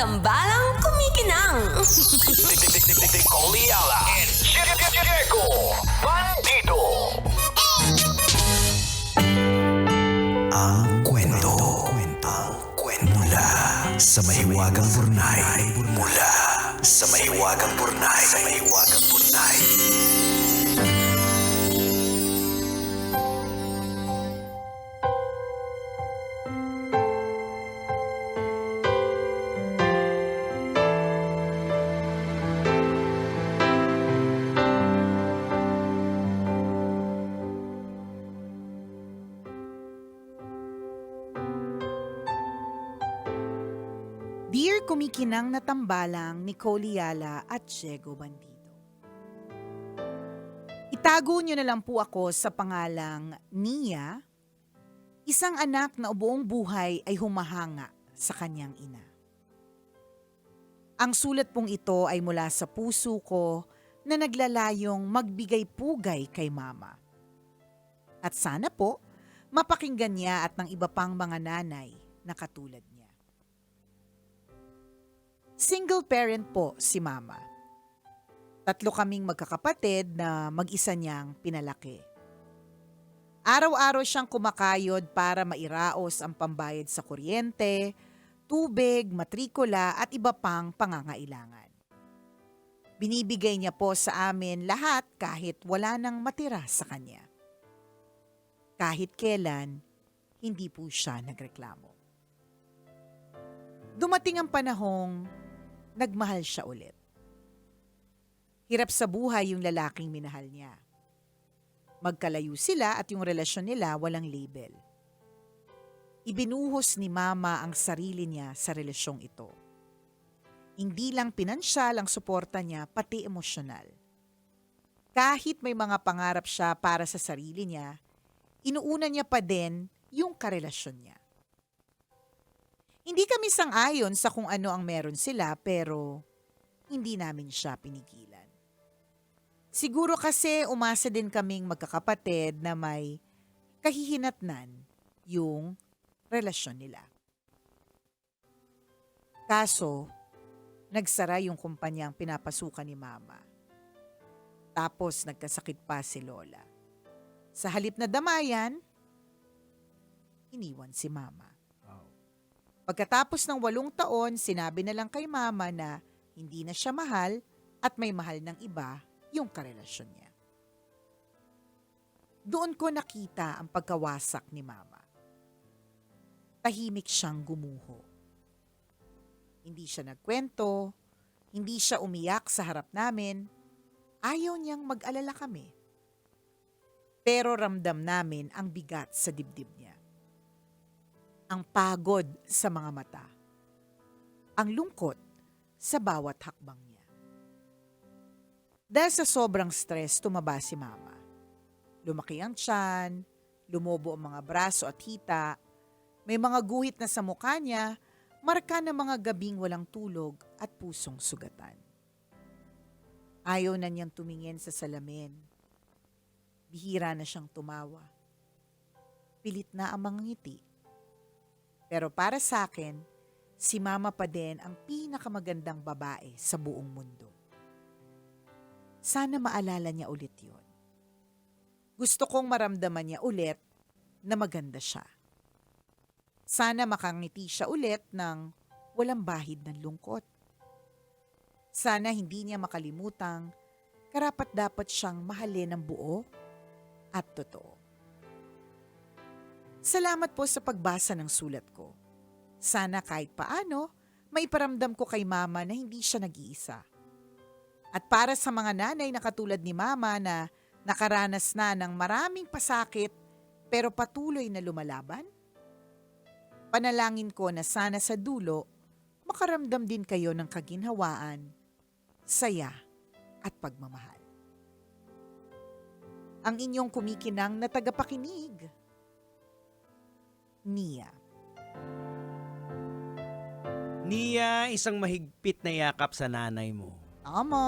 tambalang kumikinang. Oliala and Diego Bandido. Ang kwento. Mula sa mahiwagang burnay. Mula sa mahiwagang burnay. Dear kumikinang na tambalang ni Oliala at Diego Bandido. Itago niyo na lang po ako sa pangalang Nia, isang anak na buong buhay ay humahanga sa kanyang ina. Ang sulat pong ito ay mula sa puso ko na naglalayong magbigay pugay kay mama. At sana po, mapakinggan niya at ng iba pang mga nanay na katulad niya. Single parent po si mama. 3 kaming magkakapatid na mag-isa niyang pinalaki. Araw-araw siyang kumakayod para mairaos ang pambayad sa kuryente, tubig, matrikula at iba pang pangangailangan. Binibigay niya po sa amin lahat kahit wala nang matira sa kanya. Kahit kailan, hindi po siya nagreklamo. Dumating ang panahong nagmahal siya ulit. Hirap sa buhay yung lalaking minahal niya. Magkalayo sila at yung relasyon nila walang label. Ibinuhos ni mama ang sarili niya sa relasyong ito. Hindi lang pinansyal ang suporta niya, pati emosyonal. Kahit may mga pangarap siya para sa sarili niya, inuuna niya pa din yung karelasyon niya. Hindi kami sang-ayon sa kung ano ang meron sila pero hindi namin siya pinigilan. Siguro kasi umasa din kaming magkakapatid na may kahihinatnan yung relasyon nila. Kaso, nagsara yung kumpanyang pinapasukan ni mama. Tapos nagkasakit pa si lola. Sa halip na damayan, iniwan si mama. Pagkatapos ng 8 taon, sinabi na lang kay mama na hindi na siya mahal at may mahal ng iba yung karelasyon niya. Doon ko nakita ang pagkawasak ni mama. Tahimik siyang gumuho. Hindi siya nagkwento, hindi siya umiyak sa harap namin. Ayaw niyang mag-alala kami. Pero ramdam namin ang bigat sa dibdib niya. Ang pagod sa mga mata. Ang lungkot sa bawat hakbang niya. Dahil sa sobrang stress, tumaba si mama. Lumaki ang tiyan, lumobo ang mga braso at hita, may mga guhit na sa mukha niya, marka ng mga gabing walang tulog at pusong sugatan. Ayaw na niyang tumingin sa salamin. Bihira na siyang tumawa. Pilit na ang mga ngiti. Pero para sa akin, si mama pa din ang pinakamagandang babae sa buong mundo. Sana maalala niya ulit yun. Gusto kong maramdaman niya ulit na maganda siya. Sana makangiti siya ulit ng walang bahid ng lungkot. Sana hindi niya makalimutang karapat-dapat siyang mahalin ng buo at totoo. Salamat po sa pagbasa ng sulat ko. Sana kahit paano, maiparamdam ko kay mama na hindi siya nag-iisa. At para sa mga nanay na katulad ni mama na nakaranas na ng maraming pasakit pero patuloy na lumalaban, panalangin ko na sana sa dulo, makaramdam din kayo ng kaginhawaan, saya at pagmamahal. Ang inyong kumikinang na tagapakinig, Nia. Nia, isang mahigpit na yakap sa nanay mo. Tama.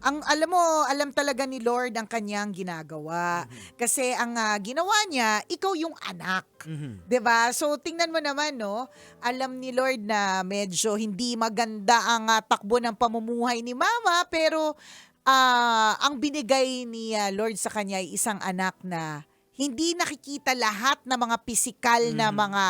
Alam talaga ni Lord ang kanyang ginagawa. Kasi ang ginawa niya, ikaw yung anak. Mhm. 'Di ba? So tingnan mo naman, no, alam ni Lord na medyo hindi maganda ang takbo ng pamumuhay ni Mama, pero ang binigay ni Lord sa kanya ay isang anak na hindi nakikita lahat ng mga pisikal na mga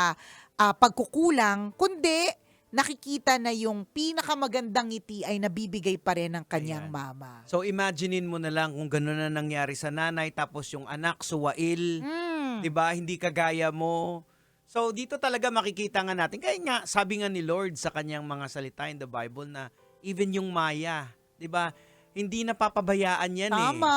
pagkukulang, kundi nakikita na yung pinakamagandang ngiti ay nabibigay pa rin ng kanyang Ayan. mama. So imaginein mo na lang kung gano'n na nangyari sa nanay tapos yung anak suwail, Mm. 'di ba? Hindi kagaya mo. So dito talaga makikita nga natin. Kaya nga sabi nga ni Lord sa kanyang mga salita in the Bible na even yung Maya, 'di ba? Hindi napapabayaan yan Tama.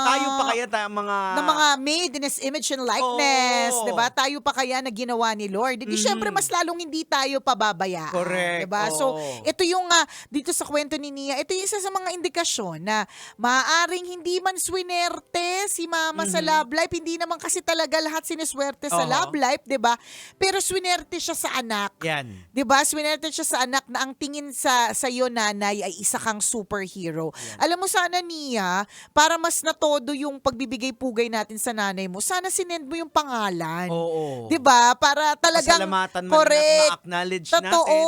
Tayo pa kaya mga Na mga made in His image and likeness, Oo. 'di ba? Tayo pa kaya na ginawa ni Lord. Hindi syempre mas lalong hindi tayo pababayaan, Correct, 'di ba? So, oo. ito yung dito sa kwento ni Nia, ito yung isa sa mga indikasyon na maaaring hindi man swinerte si Mama sa love life, hindi naman kasi talaga lahat siniswerte sa Oo. love life, 'di ba? Pero swinerte siya sa anak. yan. 'Di ba? Swinerte siya sa anak na ang tingin sa iyo nanay ay isa kang superhero. Alam mo sana Nia, para mas natodo yung pagbibigay pugay natin sa nanay mo, sana sinend mo yung pangalan. Oo. 'Di ba? Para talagang Pasalamatan man correct. ma-acknowledge Totoo. natin.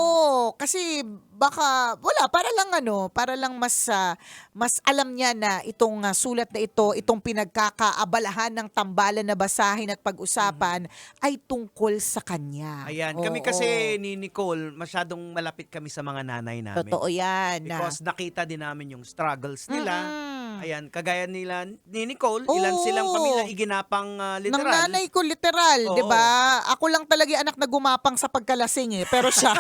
Kasi baka wala para lang mas alam niya na itong sulat na ito, itong pinagkakaabalahan ng tambalan na basahin at pag-usapan ay tungkol sa kanya. Ayan, Oo. kami kasi ni Nicole, masyadong malapit kami sa mga nanay namin. Totoo 'yan. Because nakita din namin yung struggles nila. Mm. Ayan, kagaya nila ni Nicole, Oo. ilan silang pamilya iginapang Ng literal. nanay ko, literal, Oo. 'di ba? Ako lang talaga yung anak na gumapang sa pagkalasing pero siya.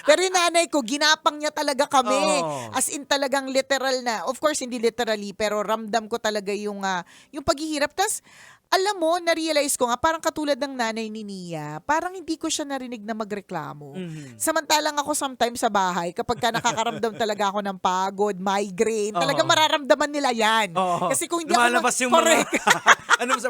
Pero yung nanay ko, ginapang niya talaga kami. Oo. As in talagang literal na. Of course, hindi literally, pero ramdam ko talaga yung paghihirap. Tas, alam mo, na-realize ko nga, parang katulad ng nanay ni Nia, parang hindi ko siya narinig na magreklamo. Mhm. Samantalang ako sometimes sa bahay, kapag ka nakakaramdam talaga ako ng pagod, migraine, Oo. talagang mararamdaman nila yan. Oo. Kasi kung hindi ako Lumalabas yung correct. ano sa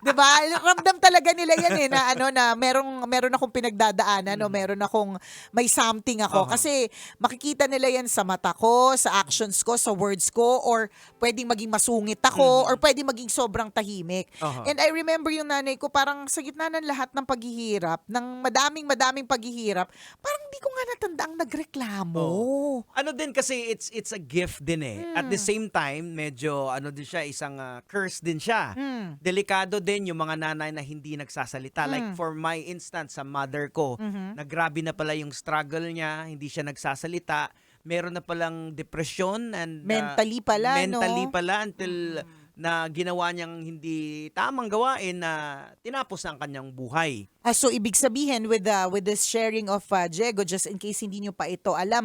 'Di ba? Ramdam talaga nila 'yan na meron akong pinagdadaanan, meron akong may something ako Uh-huh. kasi makikita nila 'yan sa mata ko, sa actions ko, sa words ko, or pwedeng maging masungit ako or pwedeng maging sobrang tahimik. Uh-huh. And I remember yung nanay ko parang sa gitna ng lahat ng paghihirap, ng madaming paghihirap, parang hindi ko nga natandaang nagreklamo. Ano din kasi it's a gift din At the same time, medyo ano din siya, isang curse din siya. Delikado din yung mga nanay na hindi nagsasalita. Like for my instance, sa mother ko, na grabe na pala yung struggle niya, hindi siya nagsasalita. Meron na palang depression and Mentally pala, no? mentally pala until na ginawa niyang hindi tamang gawain na tinapos ang kanyang buhay. So ibig sabihin with this sharing of Diego, just in case hindi nyo pa ito alam,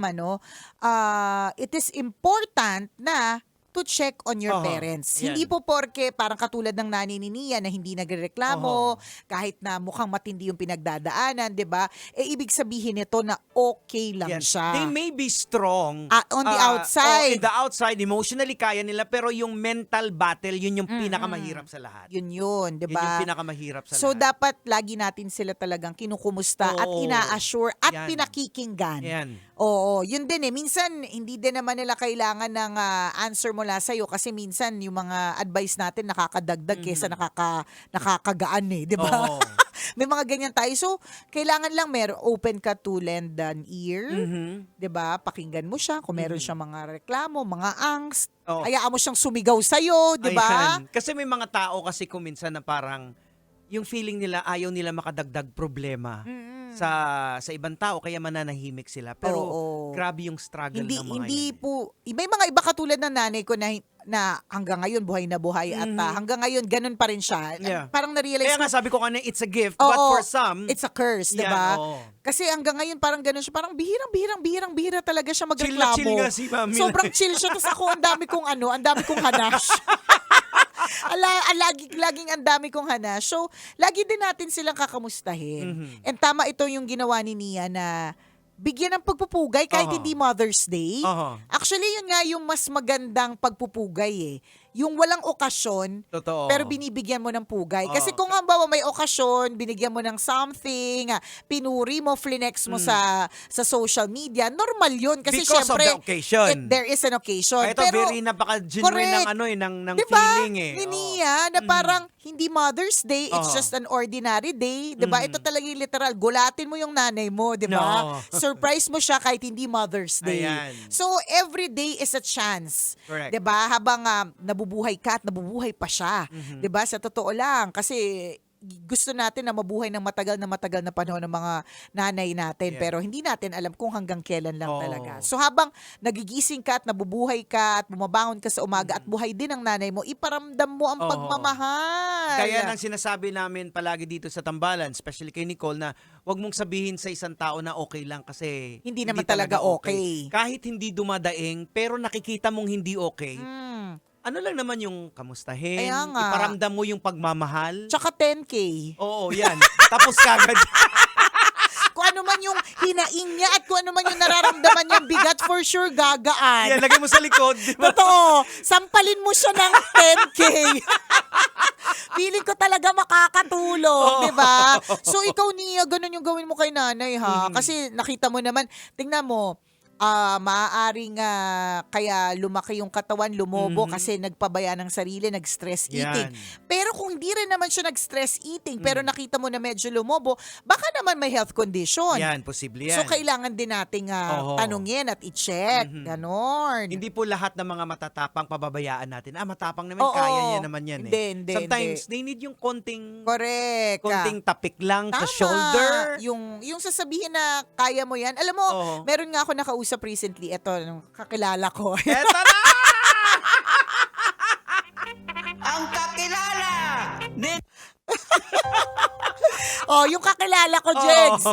it is important na to check on your parents. Yan. Hindi po porke parang katulad ng nanay ni Nia na hindi nagreklamo, kahit na mukhang matindi yung pinagdadaanan, 'di ba? Ibig sabihin nito na okay lang Yan. siya. They may be strong On the outside. in the outside, emotionally kaya nila, pero yung mental battle, yun yung pinakamahirap sa lahat. Yun, 'di Yun ba? yung pinakamahirap sa So lahat. dapat lagi natin sila talagang kinukumusta at Oo. ina-assure at Yan. pinakikinggan. Yan. Oo, yun din Minsan, hindi din naman nila kailangan ng answer mula sa'yo kasi minsan yung mga advice natin nakakadagdag kesa nakakagaan di ba? Oo. May mga ganyan tayo. So, kailangan lang open ka to lend an ear. Mhm. Di ba? Pakinggan mo siya kung meron siyang mga reklamo, mga angst. Oo. Hayaan mo siyang sumigaw sa'yo, di ba? Ayan. Kasi may mga tao kasi kuminsan na parang yung feeling nila ayaw nila makadagdag problema sa ibang tao kaya mananahimik sila. Pero Oo. grabe yung struggle ng mga Hindi yan. po, may mga iba katulad ng nanay ko na hanggang ngayon buhay na buhay at hanggang ngayon ganun pa rin siya. Yeah. Parang na-realize Kaya ko, nga sabi ko kanina, it's a gift, oo, but for some, it's a curse, di yan, ba? oo. Kasi hanggang ngayon parang ganun siya, parang bihira talaga siya Chill na magreklamo. chill nga si Mami. Sobrang chill siya, tapos ako ang dami kong hanash. Laging ang dami kong hanash. So, lagi din natin silang kakamustahin. And tama ito yung ginawa ni Nia na bigyan ng pagpupugay kahit Aha. hindi Mother's Day. Aha. Actually, yun nga yung mas magandang pagpupugay yung walang okasyon, Totoo. pero binibigyan mo ng pugay. Kasi Oo. kung halimbawa may okasyon, binigyan mo ng something, pinuri mo, flinex mo sa social media, normal yun. Kasi Because of syempre, the occasion. there is an occasion. Ito, pero, very napaka-genuine correct. ng diba, feeling eh. ni Oo. Nia, na parang hindi Mother's Day, it's Oo. just an ordinary day. Diba? Ito talaga yung literal. Gulatin mo yung nanay mo, diba? No. Surprise mo siya kahit hindi Mother's Day. Ayan. So, every day is a chance. Correct. 'Di ba? Habang nabubuhay ka at nabubuhay pa siya. 'Di ba? Sa totoo lang kasi gusto natin na mabuhay ng matagal na panahon ng mga nanay natin, Yeah. pero hindi natin alam kung hanggang kailan lang Oo. talaga. So habang nagigising ka at nabubuhay ka at bumabangon ka sa umaga at buhay din ang nanay mo, iparamdam mo ang Oo. pagmamahal. Kaya nang sinasabi namin palagi dito sa Tambalan, especially kay Nicole, na wag mong sabihin sa isang tao na okay lang kasi Hindi naman talaga okay. Kahit hindi dumadaing, pero nakikita mong hindi okay, Mm. ano lang naman yung kamustahin, Kaya nga. iparamdam mo yung pagmamahal. Tsaka 10K. Oo, yan. Tapos kagad. Kung ano man yung hinaing niya at kung ano man yung nararamdaman niyang bigat, for sure gagaan. Yan, lagay mo sa likod. Di ba? Totoo. Sampalin mo siya ng 10K. Feeling ko talaga makakatulong, di ba? So ikaw, Nia, ganun yung gawin mo kay nanay, ha? Kasi nakita mo naman, tingnan mo, maaaring kaya lumaki yung katawan, lumobo kasi nagpabaya ng sarili, nag-stress eating. Pero kung hindi rin naman siya nag-stress eating, pero nakita mo na medyo lumobo, baka naman may health condition. Yan, posible yan. So kailangan din nating Oo. tanungin at i-check. Ganon. Hindi po lahat ng mga matatapang pababayaan natin. Matapang naman, Oo. kaya niya naman yan Hindi, Sometimes, they need yung konting tapik lang sa Tama. shoulder. Yung sasabihin na kaya mo yan. Alam mo, Oo. meron nga ako nakausap recently. Ito, nung kakilala ko. Eto na! Ang kakilala! Yung kakilala ko, Oo. Jegs.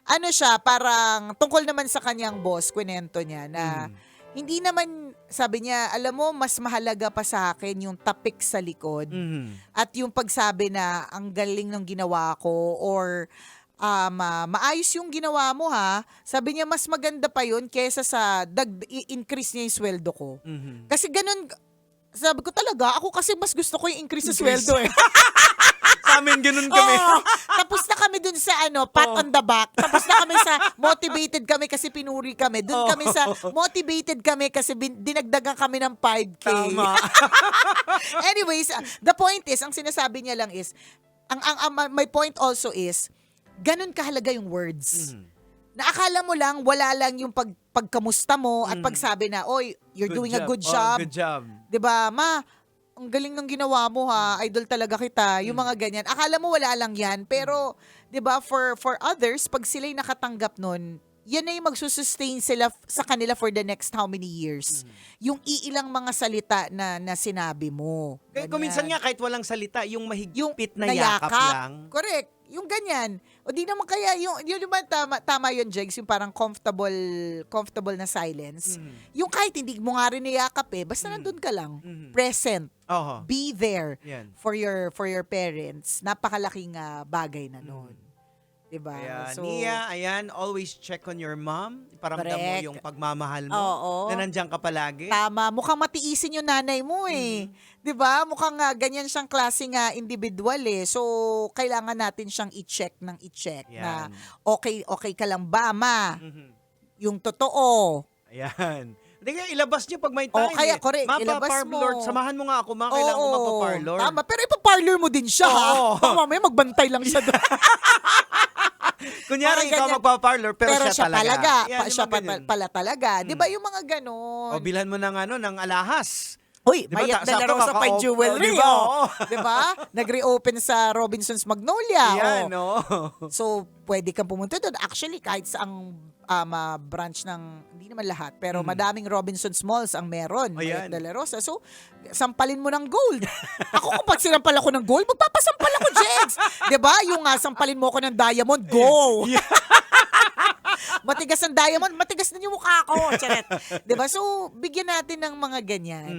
Ano siya, parang tungkol naman sa kanyang boss, kwento niya na hindi naman, sabi niya, alam mo, mas mahalaga pa sa akin yung tapik sa likod at yung pagsabi na ang galing ng ginawa ko or maayos yung ginawa mo, ha. Sabi niya, mas maganda pa yun kesa sa i-increase niya yung sweldo ko. Kasi ganun, sabi ko talaga, ako kasi mas gusto ko yung increase sa sweldo eh. Sa amin, ganun kami. Oo. Tapos na kami dun sa pat on the back. Tapos na kami sa motivated kami kasi pinuri kami. Dun kami sa motivated kami kasi dinagdagan kami ng 5K. Tama. Anyways, the point is, ang sinasabi niya lang is, my point also is, ganun kahalaga yung words. Na akala mo lang, wala lang yung pagkamusta mo at pagsabi na, oy, you're doing a good job. Good job. 'Di ba, ma? Ang galing ng ginawa mo, ha. Idol talaga kita. Yung mga ganyan. Akala mo wala lang yan, pero 'di ba, for others, pag sila'y nakatanggap nun, yan na yung magsusustain sila sa kanila for the next how many years. Yung iilang mga salita na sinabi mo. Kaya Ganyan. kuminsan nga kahit walang salita, yung Yung mahigpit na yakap lang. Correct. Yung ganyan. O di naman kaya, yung naman tama yun, Jegs, yung parang comfortable na silence. Yung kahit hindi mo nga rin niyakap basta nandun ka lang. Present. Oho. Be there Yan. for your parents. Napakalaking bagay na nun. Diba? Kaya, So, Nia, ayan, always check on your mom. Iparamdam mo Correct. yung pagmamahal mo. Oo. Na nandiyan ka palagi. tama. Mukhang matiisin yung nanay mo Diba? Mukhang ganyan siyang klaseng individual So, kailangan natin siyang i-check na Yan. okay ka lang ba, ma? Yung totoo. Ayan. Hindi kaya ilabas niyo pag may time. Kaya correct, ilabas Mapa-parlor. mo. Samahan mo nga ako, ma. Kailangan ko magpa-parlor. Tama. Pero ipa-parlor mo din siya, ha? Oo. Baka mamaya magbantay lang siya doon. Kunyari, Mga ikaw ganyan. magpa-parlor, pero siya talaga. Yan, yung Siya mga ganyan. pala talaga. Di ba yung mga ganon? O, bilhan mo ng alahas. Uy, Di ba, Mayat de la sakto Rosa pa kaka-op- jewelry. Di ba? Oo. Di ba? Nag-reopen sa Robinson's Magnolia. Yan, no? So, pwede kang pumunta doon. Actually, kahit sa branch ng, hindi naman lahat, pero madaming Robinson's Malls ang meron. Ayan. Mayat de la Rosa. So, sampalin mo ng gold. Ako, kung pag sinampal ako ng gold, magpapasampal ako, Jegs. Di ba? Yung sampalin mo ako ng diamond, go! Matigas ang diamond, matigas din yung mukha ko. Charet. Diba? So, bigyan natin ng mga ganyan.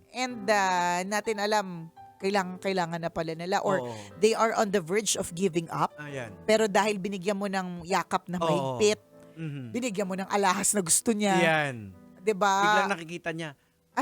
And natin alam, kailangan na pala nila or Oo. they are on the verge of giving up. Ayan. Pero dahil binigyan mo ng yakap na mahigpit, binigyan mo ng alahas na gusto niya. Yan. Diba? Biglang nakikita niya,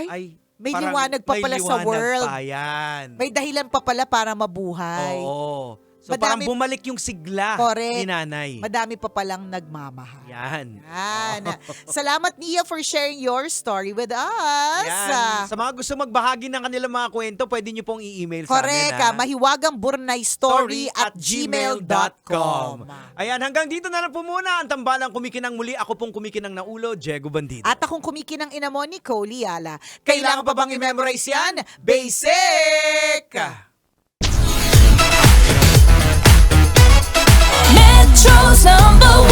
Ay, may parang liwanag pa pala may sa liwanag world. Pa yan. May dahilan pa pala para mabuhay. Oo. So Madami- parang bumalik yung sigla Correct. ni nanay. Madami pa palang nagmamahal. Yan. Yan. Salamat, Nia, for sharing your story with us. Yan. Sa mga gusto magbahagi ng kanilang mga kwento, pwede nyo pong i-email Correct. sa amin. mahiwagangburnaystory@gmail.com. Ayan, hanggang dito na lang po muna ang tambalang kumikinang muli. Ako pong kumikinang na ulo, Diego Bandido. At akong kumikinang ina mo, Nicole Liala. Kailangan pa bang i-memorize yan? Basic! Metro's #1